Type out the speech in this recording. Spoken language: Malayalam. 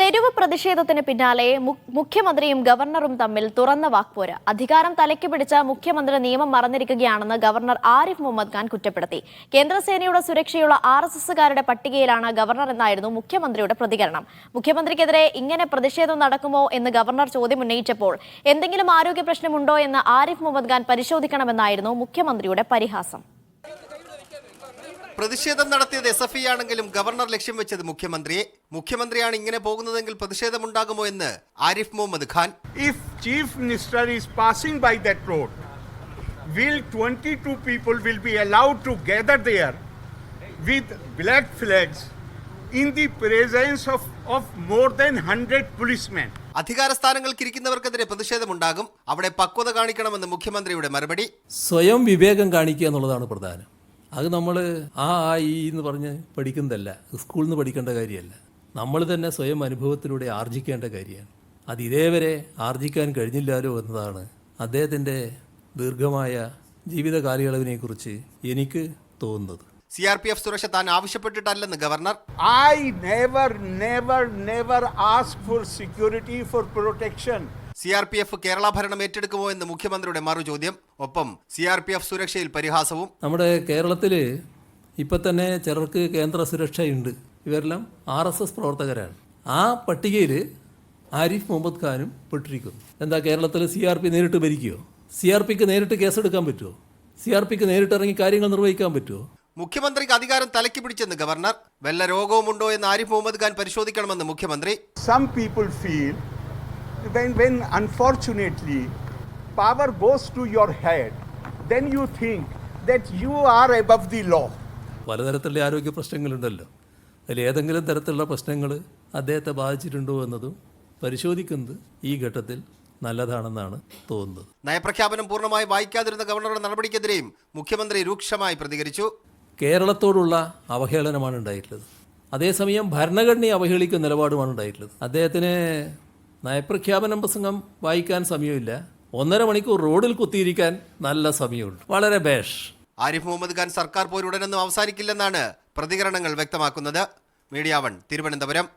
തെരുവ് പ്രതിഷേധത്തിന് പിന്നാലെ മുഖ്യമന്ത്രിയും ഗവർണറും തമ്മിൽ തുറന്ന വാക്പോര്. അധികാരം തലയ്ക്ക് പിടിച്ച മുഖ്യമന്ത്രി നിയമം മറന്നിരിക്കുകയാണെന്ന് ഗവർണർ ആരിഫ് മുഹമ്മദ് ഖാൻ കുറ്റപ്പെടുത്തി. കേന്ദ്രസേനയുടെ സുരക്ഷയുള്ള RSSകാരുടെ പട്ടികയിലാണ് ഗവർണർ എന്നായിരുന്നു മുഖ്യമന്ത്രിയുടെ പ്രതികരണം. മുഖ്യമന്ത്രിക്കെതിരെ ഇങ്ങനെ പ്രതിഷേധം നടക്കുമോ എന്ന് ഗവർണർ ചോദ്യമുന്നയിച്ചപ്പോൾ എന്തെങ്കിലും ആരോഗ്യ പ്രശ്നമുണ്ടോ എന്ന് ആരിഫ് മുഹമ്മദ് ഖാൻ പരിശോധിക്കണമെന്നായിരുന്നു മുഖ്യമന്ത്രിയുടെ പരിഹാസം. പ്രതിഷേധം നടത്തിയത് SFI ആണെങ്കിലും ഗവർണർ ലക്ഷ്യം വെച്ചത് മുഖ്യമന്ത്രിയാണ് ഇങ്ങനെ പോകുന്നതെങ്കിൽ പ്രതിഷേധമുണ്ടാകുമോ എന്ന് Arif Muhammad Khan. If Chief Minister is passing by that road, will 22 people will be allowed to gather there with black flags in the presence of more than 100 policemen? അധികാര സ്ഥാനങ്ങൾക്ക് ഇരിക്കുന്നവർക്കെതിരെ പ്രതിഷേധമുണ്ടാകും. അവിടെ പക്വത കാണിക്കണമെന്ന് മുഖ്യമന്ത്രിയുടെ മറുപടി. സ്വയം വിവേകം കാണിക്കുക എന്നുള്ളതാണ് പ്രധാനം. അത് നമ്മൾ ഈ എന്ന് പറഞ്ഞ് പഠിക്കുന്നതല്ല, സ്കൂളിൽ നിന്ന് പഠിക്കേണ്ട കാര്യമല്ല. നമ്മൾ തന്നെ സ്വയം അനുഭവത്തിലൂടെ ആർജിക്കേണ്ട കാര്യമാണ്. അത് ഇതേവരെ ആർജിക്കാൻ കഴിഞ്ഞില്ലാലോ എന്നതാണ് അദ്ദേഹത്തിൻ്റെ ദീർഘമായ ജീവിത കാലയളവിനെക്കുറിച്ച് എനിക്ക് തോന്നുന്നത്. CRPF സുരക്ഷ താൻ ആവശ്യപ്പെട്ടിട്ടല്ലെന്ന് governor. I never ask for security for protection. CRPF Kerala ഭരണം ഏറ്റെടുക്കുമോ എന്ന് മുഖ്യമന്ത്രിയുടെ മറുചോദ്യം. ഒപ്പം CRPF സുരക്ഷയിൽ പരിഹാസവും. നമ്മുടെ കേരളത്തിൽ ഇപ്പം തന്നെ ചിലർക്ക് കേന്ദ്ര സുരക്ഷയുണ്ട്. ഇവരെല്ലാം RSS പ്രവർത്തകരാണ്. ആ പട്ടികയിൽ ആരിഫ് മുഹമ്മദ് ഖാനും പെട്ടിരിക്കുന്നു. എന്താ കേരളത്തിൽ CRP നേരിട്ട് ഭരിക്കുമോ? CRPക്ക് നേരിട്ട് കേസെടുക്കാൻ പറ്റുമോ? CRPക്ക് നേരിട്ട് ഇറങ്ങി കാര്യങ്ങൾ നിർവഹിക്കാൻ പറ്റുമോ? മുഖ്യമന്ത്രിക്ക് അധികാരം തലയ്ക്ക് പിടിച്ചെന്ന് ഗവർണർ. വല്ല രോഗവുമുണ്ടോ എന്ന് ആരിഫ് മുഹമ്മദ് ഖാൻ പരിശോധിക്കണമെന്ന് മുഖ്യമന്ത്രി. Some people feel when unfortunately power goes to your head, then you think that you are above the law. പലതരത്തിലുള്ള ആരോഗ്യ പ്രശ്നങ്ങളുണ്ടല്ലോ. അതിൽ ഏതെങ്കിലും തരത്തിലുള്ള പ്രശ്നങ്ങൾ അദ്ദേഹത്തെ ബാധിച്ചിട്ടുണ്ടോ എന്നതും പരിശോധിക്കുന്നത് ഈ ഘട്ടത്തിൽ നല്ലതാണെന്നാണ് തോന്നുന്നത്. നയപ്രഖ്യാപനം പൂർണ്ണമായി വായിക്കാതിരുന്ന ഗവർണറുടെ നടപടിക്കെതിരെയും മുഖ്യമന്ത്രി രൂക്ഷമായി പ്രതികരിച്ചു. കേരളത്തോടുള്ള അവഹേളനമാണ് ഉണ്ടായിട്ടുള്ളത്. അതേസമയം ഭരണഘടനയെ അവഹേളിക്കുന്ന നിലപാടുമാണ് ഉണ്ടായിട്ടുള്ളത്. അദ്ദേഹത്തിന് നയപ്രഖ്യാപനം പ്രസംഗം വായിക്കാൻ സമയമില്ല. 1.5 മണിക്കൂർ റോഡിൽ കുത്തിയിരിക്കാൻ നല്ല സമയമുണ്ട്. വളരെ ബേഷ്. ആരിഫ് മുഹമ്മദ് ഖാൻ സർക്കാർ പോരുടനൊന്നും അവസാനിക്കില്ലെന്നാണ് പ്രതികരണങ്ങൾ വ്യക്തമാക്കുന്നത്. മീഡിയ 1 തിരുവനന്തപുരം.